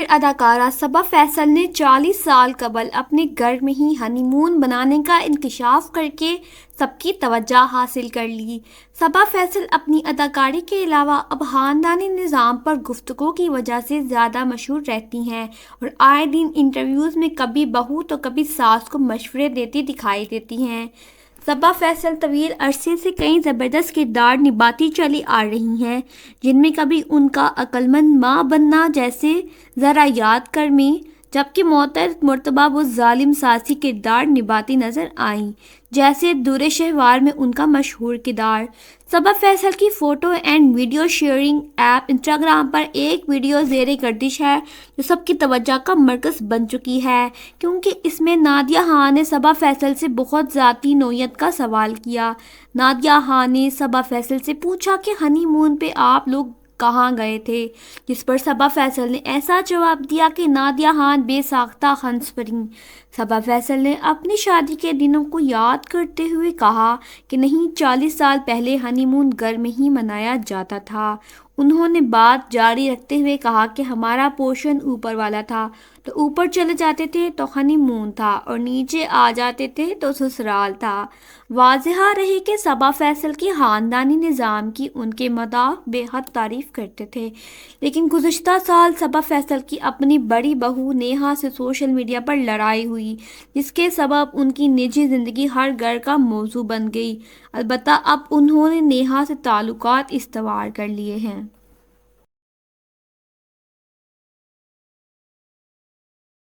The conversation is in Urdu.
اداکارہ صبا فیصل نے 40 سال قبل اپنے گھر میں ہی ہنی مون بنانے کا انکشاف کرکے سب کی توجہ حاصل کر لی۔ صبا فیصل اپنی اداکاری کے علاوہ اب خاندانی نظام پر گفتگو کی وجہ سے زیادہ مشہور رہتی ہیں اور آئے دن انٹرویوز میں کبھی بہو تو کبھی ساس کو مشورے دیتی دکھائی دیتی ہیں۔ صبا فیصل طویل عرصے سے کئی زبردست کردار نبھاتی چلی آ رہی ہیں، جن میں کبھی ان کا عقلمند ماں بننا جیسے ذرا یاد کر میں، جبکہ متعدد مرتبہ وہ ظالم ساسی کردار نبھاتی نظر آئیں، جیسے دور شہوار میں ان کا مشہور کردار۔ صبا فیصل کی photo and video sharing app Instagram پر ایک ویڈیو زیر گردش ہے جو سب کی توجہ کا مرکز بن چکی ہے، کیونکہ اس میں نادیہ خان نے صبا فیصل سے بہت ذاتی نوعیت کا سوال کیا۔ نادیہ خان نے صبا فیصل سے پوچھا کہ ہنی مون پہ آپ لوگ کہاں گئے تھے، جس پر صبا فیصل نے ایسا جواب دیا کہ نادیہ خان بے ساختہ ہنس پڑیں۔ صبا فیصل نے اپنی شادی کے دنوں کو یاد کرتے ہوئے کہا کہ نہیں، 40 سال پہلے ہنی مون گھر میں ہی منایا جاتا تھا۔ انہوں نے بات جاری رکھتے ہوئے کہا کہ ہمارا پورشن اوپر والا تھا، تو اوپر چلے جاتے تھے تو ہنی مون تھا اور نیچے آ جاتے تھے تو سسرال تھا۔ واضح رہے کہ صبا فیصل کے خاندانی نظام کی ان کے مداح بے حد تعریف کرتے تھے، لیکن گزشتہ سال صبا فیصل کی اپنی بڑی بہو نیہا سے سوشل میڈیا پر لڑائی ہوئی، جس کے سبب ان کی نجی زندگی ہر گھر کا موضوع بن گئی۔ البتہ اب انہوں نے نیہا سے تعلقات استوار کر لیے ہیں۔